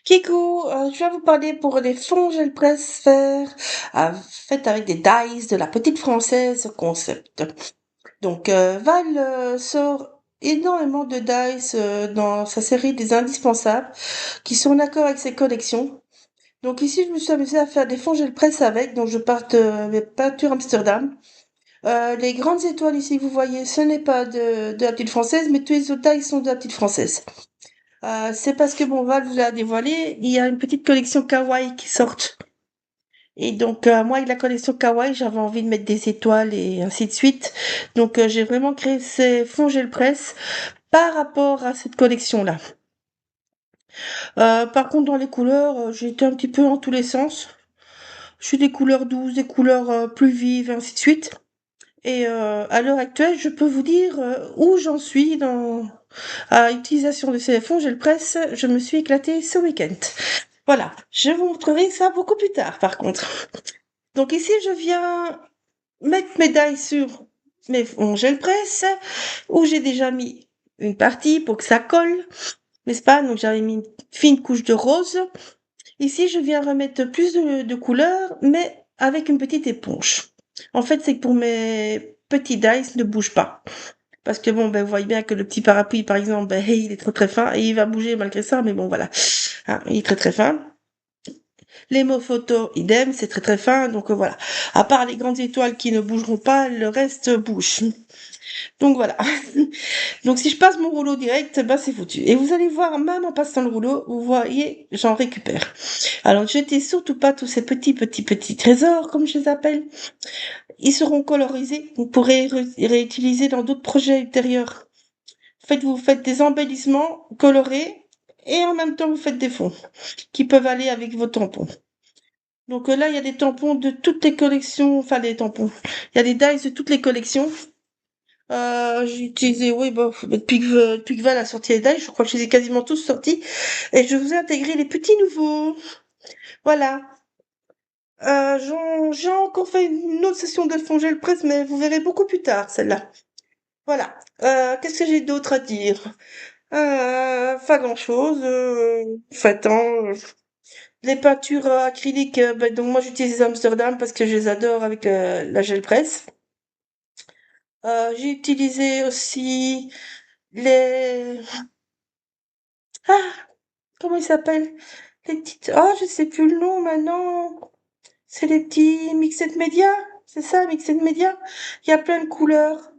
Kikou, je vais vous parler pour les fonds gel presse faire, faits avec des dies de la petite française concept. Donc, Val sort énormément de dies dans sa série des indispensables qui sont en accord avec ses collections. Donc ici, je me suis amusée à faire des fonds gel presse avec, donc je pars de mes peintures Amsterdam. Les grandes étoiles ici que vous voyez, ce n'est pas de la petite française, mais tous les autres dies sont de la petite française. C'est parce que bon, Val vous l'a dévoilé, il y a une petite collection kawaii qui sort. Et donc, moi, avec la collection kawaii, j'avais envie de mettre des étoiles et ainsi de suite. Donc, j'ai vraiment créé ces fonds gel presse par rapport à cette collection-là. Par contre, dans les couleurs, j'ai été un petit peu en tous les sens. Je suis des couleurs douces, des couleurs plus vives, et ainsi de suite. Et à l'heure actuelle, je peux vous dire où j'en suis dans à l'utilisation de ces fonds gel presse. Je me suis éclatée ce week-end. Voilà, je vous montrerai ça beaucoup plus tard par contre. Donc ici, je viens mettre mes die sur mes fonds gel presse où j'ai déjà mis une partie pour que ça colle, n'est-ce pas? Donc j'avais mis une fine couche de rose. Ici, je viens remettre plus de couleurs, mais avec une petite éponge. En fait, c'est que pour mes petits dice ne bougent pas. Parce que bon, ben, vous voyez bien que le petit parapluie, par exemple, ben, il est très très fin et il va bouger malgré ça, mais bon, voilà. Hein, il est très très fin. Les mots photos, idem, c'est très très fin, donc voilà. À part les grandes étoiles qui ne bougeront pas, le reste bouge. Donc voilà. Donc si je passe mon rouleau direct, ben c'est foutu. Et vous allez voir, même en passant le rouleau, vous voyez, j'en récupère. Alors ne jetez surtout pas tous ces petits trésors, comme je les appelle. Ils seront colorisés. Vous pourrez réutiliser dans d'autres projets ultérieurs. Vous faites des embellissements colorés et en même temps vous faites des fonds qui peuvent aller avec vos tampons. Donc là, il y a des tampons de toutes les collections, enfin des tampons. Il y a des dies de toutes les collections. J'ai utilisé, oui, bon, depuis que Val a sorti les dies, je crois que je les ai quasiment tous sortis. Et je vous ai intégré les petits nouveaux. Voilà. J'ai encore fait une autre session de fond gel presse, mais vous verrez beaucoup plus tard, celle-là. Voilà. Qu'est-ce que j'ai d'autre à dire? Pas grand-chose. Hein, les peintures acryliques, ben, donc moi j'utilise les Amsterdam parce que je les adore avec la gel presse. J'ai utilisé aussi les... Ah, comment ils s'appellent? Les petites... Ah, je sais plus le nom maintenant. C'est les petits Mixed Media. C'est ça, Mixed Media. Il y a plein de couleurs.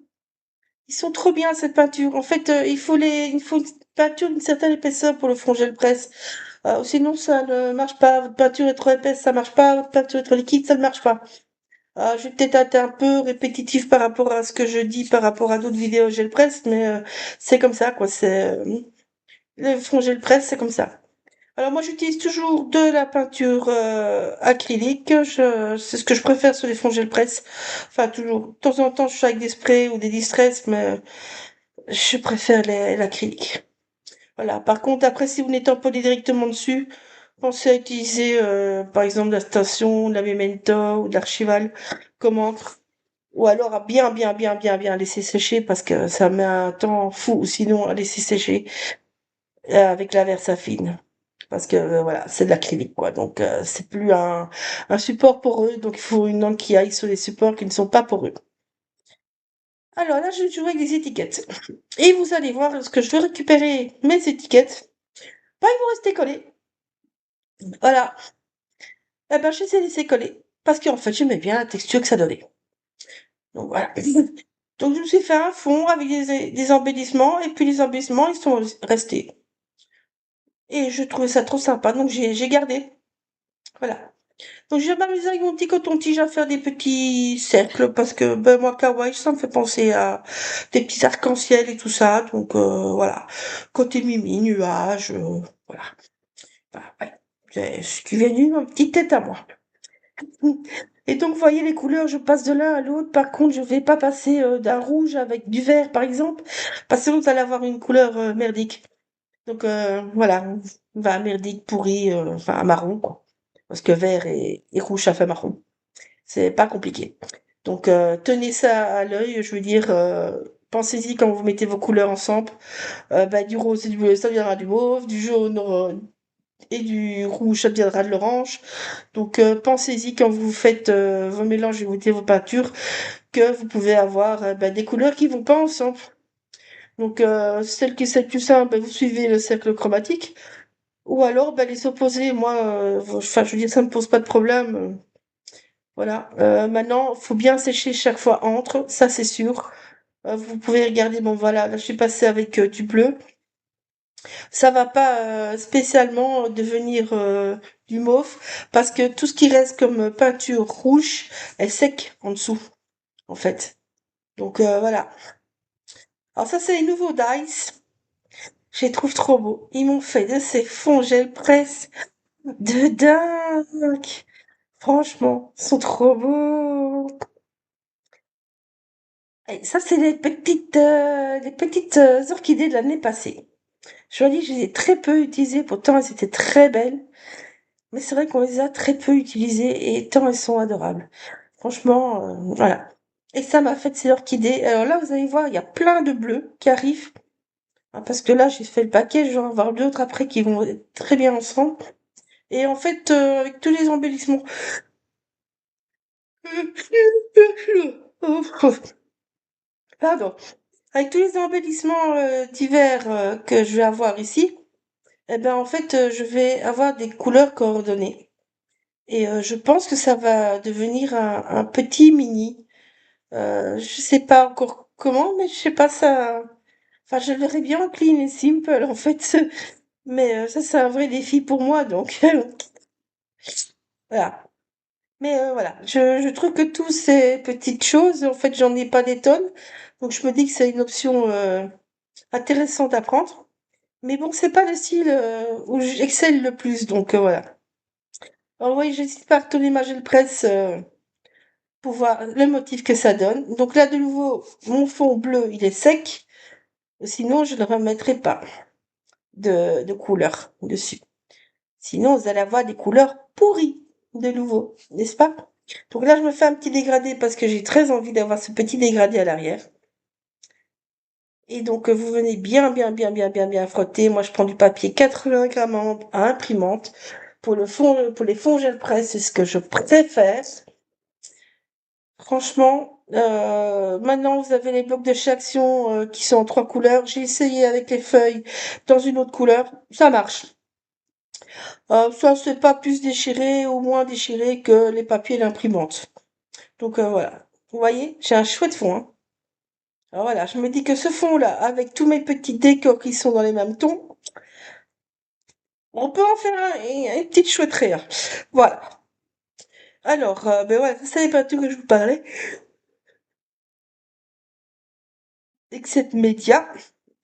Ils sont trop bien cette peinture. En fait, il faut une peinture d'une certaine épaisseur pour le fond gel presse. Sinon, ça ne marche pas. Votre peinture est trop épaisse, ça marche pas. Votre peinture est trop liquide, ça ne marche pas. Je vais peut-être être un peu répétitif par rapport à ce que je dis par rapport à d'autres vidéos gel presse, mais c'est comme ça, quoi. Le fond gel presse, c'est comme ça. Alors moi, j'utilise toujours de la peinture acrylique. C'est ce que je préfère sur les fonds gel presse. Enfin, toujours. De temps en temps, je fais avec des sprays ou des distress, mais je préfère l'acrylique. Voilà. Par contre, après, si vous n'étamponnez directement dessus, pensez à utiliser, par exemple, de la station, de la Memento ou de l'archival comme encre. Ou alors à bien laisser sécher parce que ça met un temps fou, sinon à laisser sécher avec la Versafine. Parce que voilà, c'est de l'acrylique quoi. Donc c'est plus un support poreux, donc il faut une encre qui aille sur les supports qui ne sont pas poreux. Alors là, je joue avec des étiquettes. Et vous allez voir, lorsque je vais récupérer mes étiquettes, bah, ils vont rester collés. Voilà. Eh ben, je les ai laissés coller. Parce qu'en fait, j'aimais bien la texture que ça donnait. Donc voilà. Donc je me suis fait un fond avec des embellissements, et puis les embellissements, ils sont restés. Et je trouvais ça trop sympa, donc j'ai gardé. Voilà. Donc je vais m'amuser avec mon petit coton-tige à faire des petits cercles, parce que ben, moi, kawaii, ça me fait penser à des petits arcs-en-ciel et tout ça. Donc voilà. Côté mimi, nuage, voilà. Enfin, ouais. C'est ce qui vient d'une petite tête à moi. Et donc, vous voyez les couleurs, je passe de l'un à l'autre. Par contre, je vais pas passer d'un rouge avec du vert, par exemple, parce que sinon, vous allez avoir une couleur merdique. Donc, voilà, on va à merdique, pourri, enfin, à marron, quoi. Parce que vert et rouge, ça fait marron. C'est pas compliqué. Donc, tenez ça à l'œil, je veux dire, pensez-y quand vous mettez vos couleurs ensemble. Bah, du rose et du bleu, ça viendra du mauve, du jaune, et du rouge, ça deviendra de l'orange. Donc pensez-y quand vous faites vos mélanges et vos peintures, que vous pouvez avoir des couleurs qui vont pas ensemble. Donc celle qui est le plus simple, vous suivez le cercle chromatique. Ou alors les opposés. Moi, enfin je veux dire, ça me pose pas de problème. Voilà. Maintenant, faut bien sécher chaque fois entre, ça c'est sûr. Vous pouvez regarder, bon voilà, là je suis passée avec du bleu. Ça va pas spécialement devenir du mauve parce que tout ce qui reste comme peinture rouge est sec en dessous, en fait. Donc voilà. Alors ça c'est les nouveaux Dice. Je les trouve trop beaux. Ils m'ont fait de ces fonds gel presse de dingue. Franchement, ils sont trop beaux. Et ça c'est les petites orchidées de l'année passée. Je dois dire que je les ai très peu utilisées, pourtant elles étaient très belles. Mais c'est vrai qu'on les a très peu utilisées et tant elles sont adorables. Franchement, voilà. Et ça m'a fait ces orchidées. Alors là, vous allez voir, il y a plein de bleus qui arrivent. Hein, parce que là, j'ai fait le paquet, je vais en avoir d'autres après qui vont être très bien ensemble. Et en fait, avec tous les embellissements. Pardon. Avec tous les embellissements divers que je vais avoir ici, eh ben en fait, je vais avoir des couleurs coordonnées. Et je pense que ça va devenir un petit mini. Je sais pas encore comment, mais je sais pas ça. Enfin, je l'aurais bien clean et simple en fait. Mais ça, c'est un vrai défi pour moi, donc voilà. Mais voilà, je trouve que toutes ces petites choses, en fait, j'en ai pas des tonnes. Donc je me dis que c'est une option intéressante à prendre. Mais bon, c'est pas le style où j'excelle le plus, donc voilà. Alors oui, j'hésite pas à retourner ma gel presse pour voir le motif que ça donne. Donc là, de nouveau, mon fond bleu, il est sec. Sinon, je ne remettrai pas de couleur dessus. Sinon, vous allez avoir des couleurs pourries de nouveau, n'est-ce pas? Donc là, je me fais un petit dégradé parce que j'ai très envie d'avoir ce petit dégradé à l'arrière. Et donc, vous venez bien, bien, bien, bien, bien, bien frotter. Moi, je prends du papier 80 grammes à imprimante. Pour le fond, pour les fonds gel presse, c'est ce que je préfère. Franchement, maintenant vous avez les blocs de chez Action qui sont en 3 couleurs. J'ai essayé avec les feuilles dans une autre couleur, ça marche. Ça c'est pas plus déchiré ou moins déchiré que les papiers d'imprimante. Donc voilà. Vous voyez, j'ai un chouette fond, hein. Alors voilà, je me dis que ce fond-là, avec tous mes petits décors qui sont dans les mêmes tons, on peut en faire une petite chouetterie, hein. Voilà. Alors, voilà, ça c'est les peintures que je vous parlais. Except média.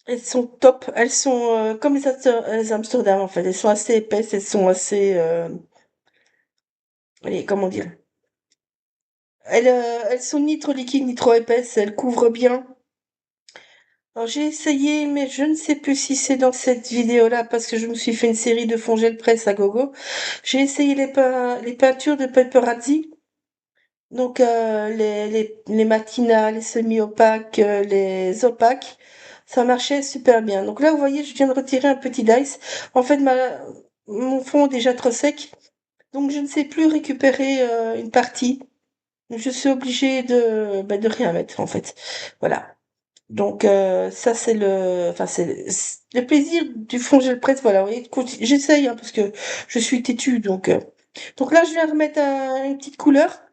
Elles sont top. Elles sont comme les Amsterdam en fait. Elles sont assez épaisses. Elles sont assez. Allez, comment dire? Elles sont ni trop liquides ni trop épaisses. Elles couvrent bien. Alors j'ai essayé, mais je ne sais plus si c'est dans cette vidéo-là parce que je me suis fait une série de fonds gel presse à gogo. J'ai essayé les peintures de paparazzi. Donc les matinales, les semi-opaques, les opaques, ça marchait super bien. Donc là, vous voyez, je viens de retirer un petit dice. En fait, mon fond est déjà trop sec, donc je ne sais plus récupérer une partie. Donc, je suis obligée de rien mettre en fait. Voilà. Donc ça c'est enfin c'est le plaisir du fond gel presse. Voilà, vous voyez, j'essaye hein, parce que je suis têtue. Donc là, je viens remettre une petite couleur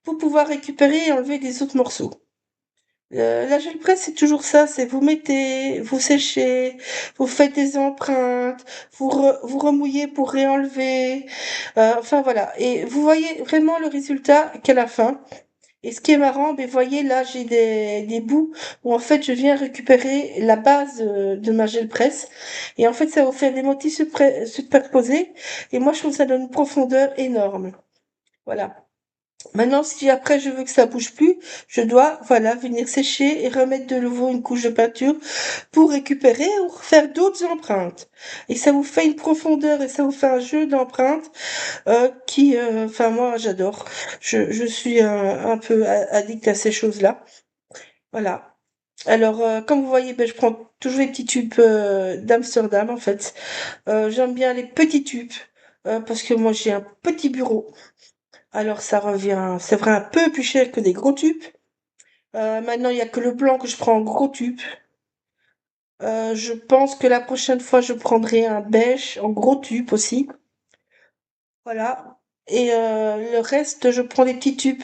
pour pouvoir récupérer et enlever des autres morceaux. La gel presse, c'est toujours ça, c'est vous mettez, vous séchez, vous faites des empreintes, vous remouillez pour réenlever, enfin voilà. Et vous voyez vraiment le résultat qu'à la fin. Et ce qui est marrant, vous voyez là, j'ai des bouts où en fait je viens récupérer la base de ma gel presse. Et en fait, ça va vous faire des motifs superposés. Et moi, je trouve que ça donne une profondeur énorme. Voilà. Maintenant, si après je veux que ça bouge plus, je dois, voilà, venir sécher et remettre de nouveau une couche de peinture pour récupérer ou faire d'autres empreintes. Et ça vous fait une profondeur et ça vous fait un jeu d'empreintes enfin moi j'adore. Je suis un peu addict à ces choses-là. Voilà. Alors, comme vous voyez, ben, je prends toujours les petits tubes d'Amsterdam, en fait. J'aime bien les petits tubes parce que moi j'ai un petit bureau. Alors ça revient, c'est vrai, un peu plus cher que des gros tubes. Maintenant, il y a que le blanc que je prends en gros tube. Je pense que la prochaine fois, je prendrai un beige en gros tube aussi. Voilà. Et le reste, je prends des petits tubes.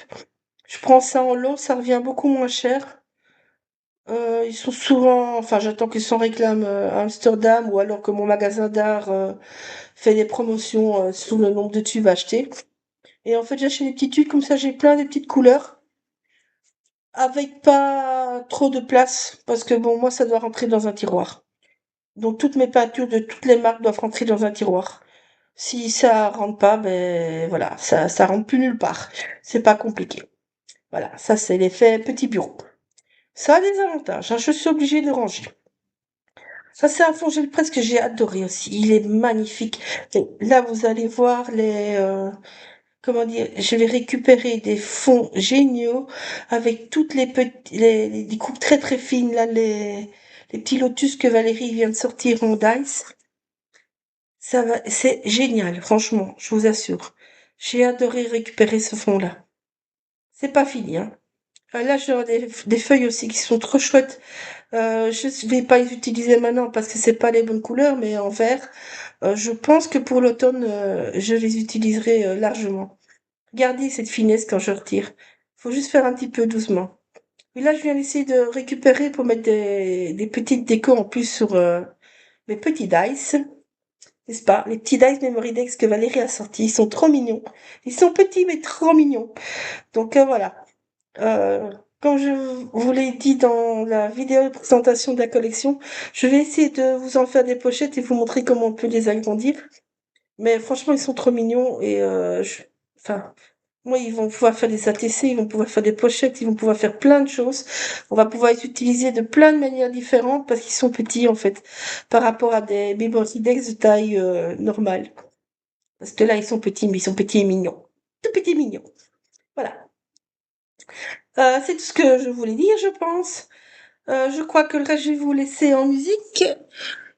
Je prends ça en lot, ça revient beaucoup moins cher. Ils sont souvent, enfin, j'attends qu'ils s'en réclament à Amsterdam ou alors que mon magasin d'art fait des promotions sous le nombre de tubes achetés. Et en fait, j'achète des petits tubes comme ça, j'ai plein de petites couleurs avec pas trop de place parce que bon, moi, ça doit rentrer dans un tiroir. Donc toutes mes peintures de toutes les marques doivent rentrer dans un tiroir. Si ça rentre pas, ben voilà, ça rentre plus nulle part. C'est pas compliqué. Voilà, ça c'est l'effet petit bureau. Ça a des avantages, hein, je suis obligée de ranger. Ça c'est un fond gel presse que j'ai adoré aussi. Il est magnifique. Et là vous allez voir comment dire, je vais récupérer des fonds géniaux avec toutes les petites, les coupes très très fines là, les petits lotus que Valérie vient de sortir en dice. Ça va, c'est génial, franchement, je vous assure. J'ai adoré récupérer ce fond-là. C'est pas fini, hein. Là, j'ai des feuilles aussi qui sont trop chouettes. Je vais pas les utiliser maintenant parce que c'est pas les bonnes couleurs, mais en vert, je pense que pour l'automne, je les utiliserai largement. Regardez cette finesse quand je retire. Faut juste faire un petit peu doucement. Et là, je viens d'essayer de récupérer pour mettre des petites décos en plus sur mes petits dice. N'est-ce pas? Les petits dice Memory Dex que Valérie a sortis, ils sont trop mignons. Ils sont petits mais trop mignons. Donc voilà. Comme je vous l'ai dit dans la vidéo de présentation de la collection, je vais essayer de vous en faire des pochettes et vous montrer comment on peut les agrandir. Mais franchement, ils sont trop mignons et enfin, moi, ils vont pouvoir faire des ATC, ils vont pouvoir faire des pochettes, ils vont pouvoir faire plein de choses. On va pouvoir les utiliser de plein de manières différentes parce qu'ils sont petits en fait, par rapport à des Memory Dex de taille normale. Parce que là, ils sont petits, mais ils sont petits et mignons. Tout petits et mignons. Voilà. C'est tout ce que je voulais dire, je pense. Je crois que le reste, je vais vous laisser en musique.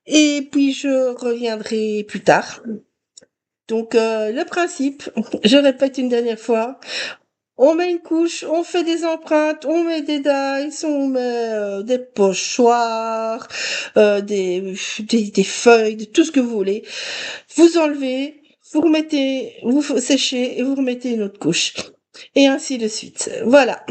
Et puis, je reviendrai plus tard. Donc, le principe, je répète une dernière fois, on met une couche, on fait des empreintes, on met des dice, on met des pochoirs, des feuilles, de tout ce que vous voulez. Vous enlevez, vous remettez, vous séchez et vous remettez une autre couche. Et ainsi de suite. Voilà.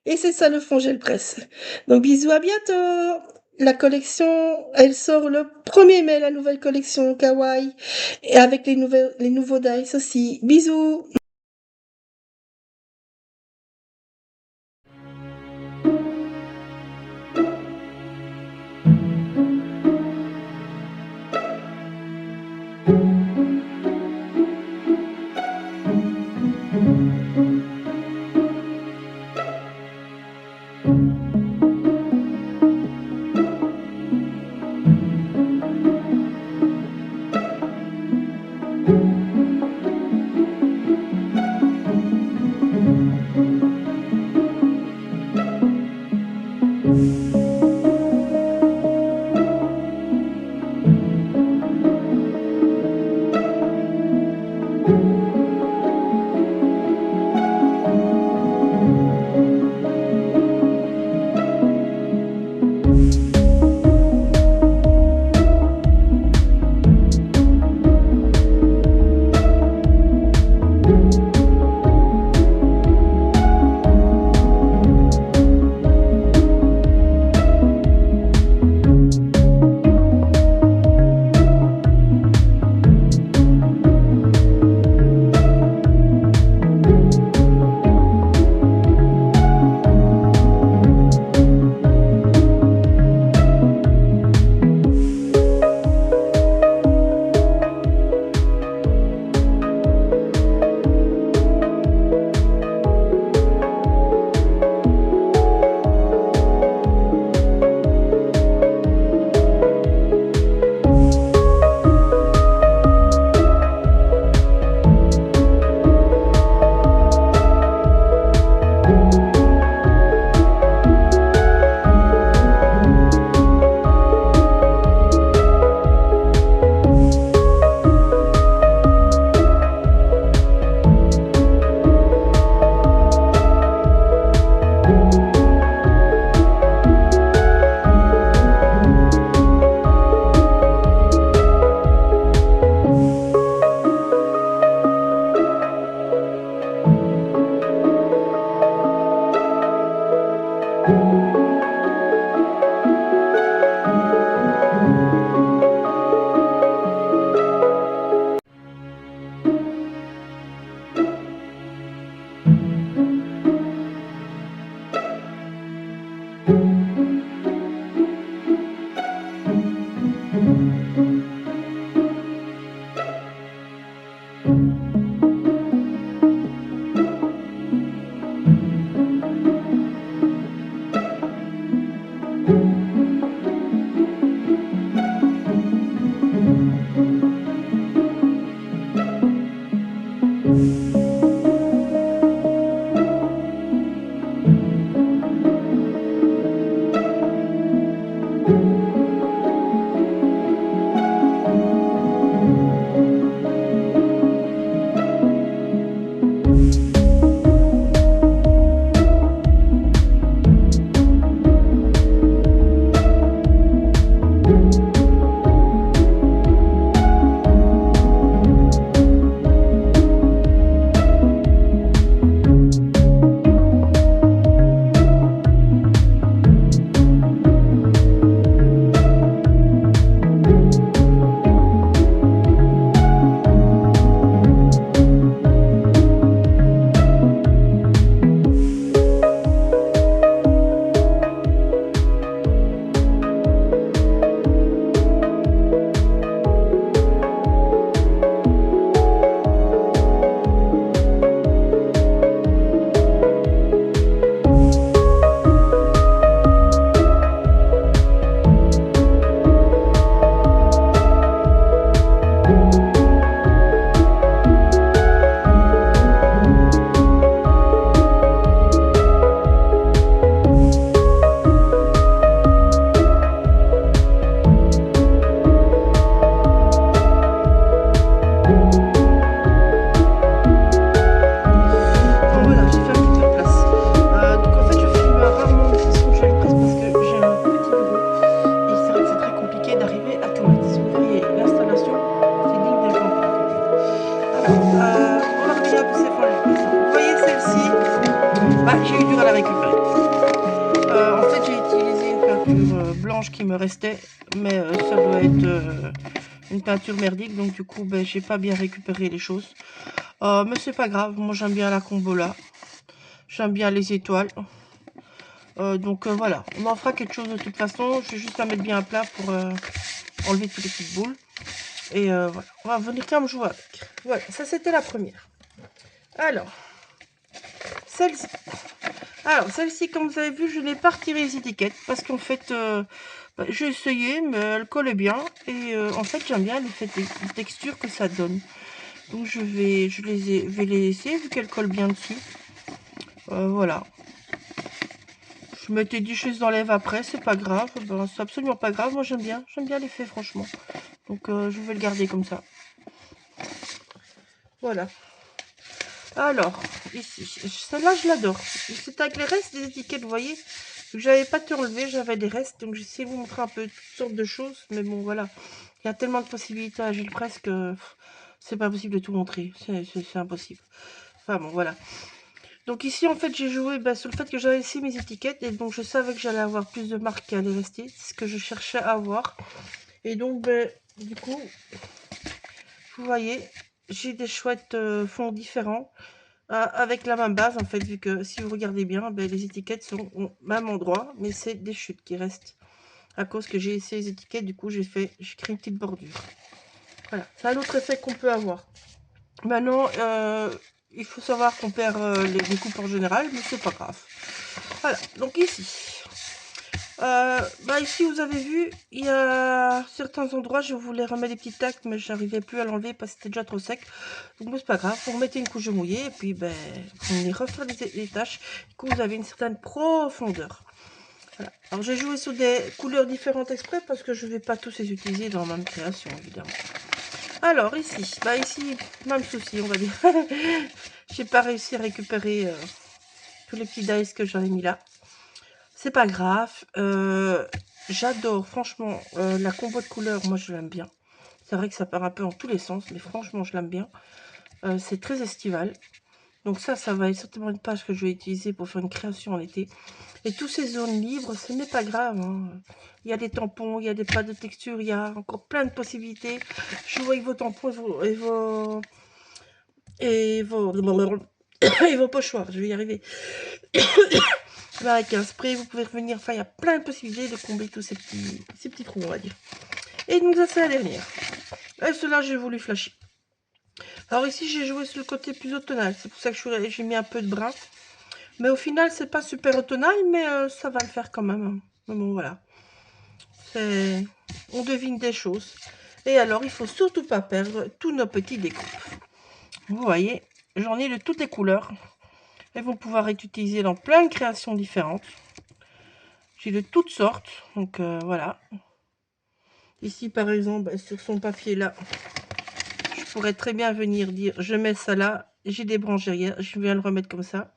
Et c'est ça le fond gel presse. Donc bisous, à bientôt. La collection, elle sort le 1er mai, la nouvelle collection Kawaii. Et avec les nouveaux dice aussi. Bisous. la récupérer. En fait, j'ai utilisé une peinture blanche qui me restait, mais ça doit être une peinture merdique, donc du coup, ben, j'ai pas bien récupéré les choses. Mais c'est pas grave, moi j'aime bien la combola, j'aime bien les étoiles. Donc voilà, on en fera quelque chose de toute façon. Je vais juste la mettre bien à plat pour enlever toutes les petites boules. Et voilà, on va venir quand même jouer avec. Voilà, ça c'était la première. Alors, celle-ci. Alors, celle-ci, comme vous avez vu, je n'ai pas retiré les étiquettes parce qu'en fait, bah, j'ai essayé, mais elle collait bien. Et en fait, j'aime bien l'effet de texture que ça donne. Donc, vais les laisser vu qu'elle colle bien dessus. Voilà. Je m'étais dit, je les enlève après, c'est pas grave. Ben, c'est absolument pas grave. Moi, j'aime bien l'effet, franchement. Donc, je vais le garder comme ça. Voilà. Alors, ici, celle-là, je l'adore. C'est avec les restes des étiquettes, vous voyez. J'avais pas tout enlevé, j'avais des restes. Donc, j'essaie de vous montrer un peu toutes sortes de choses. Mais bon, voilà. Il y a tellement de possibilités à Gilles Presse que c'est pas possible de tout montrer. C'est impossible. Enfin, bon, voilà. Donc, ici, en fait, j'ai joué sur le fait que j'avais ici mes étiquettes. Et donc, je savais que j'allais avoir plus de marques qui allaient rester. C'est ce que je cherchais à avoir. Et donc, du coup, vous voyez, j'ai des chouettes fonds différents. Avec la même base, en fait, vu que si vous regardez bien, les étiquettes sont au même endroit, mais c'est des chutes qui restent. À cause que j'ai essayé les étiquettes, du coup, j'ai créé une petite bordure. Voilà, c'est un autre effet qu'on peut avoir. Maintenant, il faut savoir qu'on perd les découpes en général, mais c'est pas grave. Voilà, donc ici. Ici, vous avez vu, il y a certains endroits, je voulais remettre des petits tacs, mais j'arrivais plus à l'enlever parce que c'était déjà trop sec. Donc, c'est pas grave, vous remettez une couche de mouillé et puis, on y refait les tâches. Du coup, vous avez une certaine profondeur. Voilà. Alors, j'ai joué sur des couleurs différentes exprès parce que je ne vais pas tous les utiliser dans ma même création, évidemment. Alors, ici, même souci, on va dire. J'ai pas réussi à récupérer tous les petits dice que j'avais mis là. C'est pas grave. J'adore, franchement, la combo de couleurs, moi je l'aime bien. C'est vrai que ça part un peu en tous les sens, mais franchement, je l'aime bien. C'est très estival. Donc ça va être certainement une page que je vais utiliser pour faire une création en été. Et toutes ces zones libres, ce n'est pas grave. Hein. Il y a des tampons, il y a des pâtes de texture, il y a encore plein de possibilités. Je vois avec vos tampons et vos pochoirs, je vais y arriver. Avec un spray, vous pouvez revenir. Enfin, il y a plein de possibilités de combler tous ces petits trous, on va dire. Et donc, ça, c'est la dernière. Et cela, j'ai voulu flasher. Alors, ici, j'ai joué sur le côté plus automnal. C'est pour ça que j'ai mis un peu de brun. Mais au final, c'est pas super automnal, mais ça va le faire quand même. Mais bon, voilà. On devine des choses. Et alors, il faut surtout pas perdre tous nos petits découpes. Vous voyez, j'en ai de toutes les couleurs. Elles vont pouvoir être utilisées dans plein de créations différentes. J'ai de toutes sortes. Donc, voilà. Ici, par exemple, sur son papier là, je pourrais très bien venir dire, je mets ça là, j'ai des branches derrière, je viens le remettre comme ça.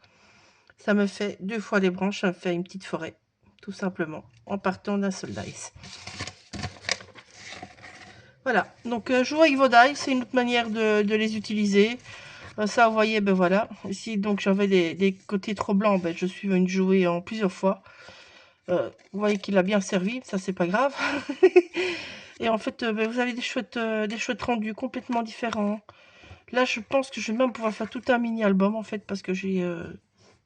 Ça me fait 2 fois les branches, ça me fait une petite forêt, tout simplement, en partant d'un seul dice. Voilà, donc jouer avec vos dice, c'est une autre manière de les utiliser. Ça, vous voyez, voilà. Ici, donc, j'avais des côtés trop blancs, je suis venue jouer en plusieurs fois. Vous voyez qu'il a bien servi, ça, c'est pas grave. Et en fait, vous avez des chouettes rendus complètement différents. Là, je pense que je vais même pouvoir faire tout un mini-album, en fait, parce que j'ai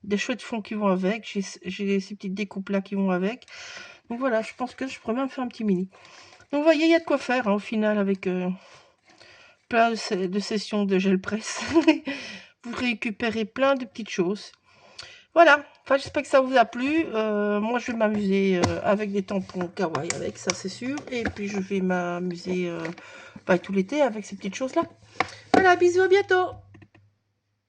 des chouettes fonds qui vont avec. J'ai ces petites découpes-là qui vont avec. Donc voilà, je pense que je pourrais même faire un petit mini. Donc vous voyez, il y a de quoi faire, hein, au final, avec plein de sessions de gel presse. Vous récupérez plein de petites choses. Voilà, enfin, j'espère que ça vous a plu. Moi, je vais m'amuser avec des tampons kawaii, avec ça, c'est sûr. Et puis, je vais m'amuser tout l'été avec ces petites choses-là. Voilà, bisous, à bientôt.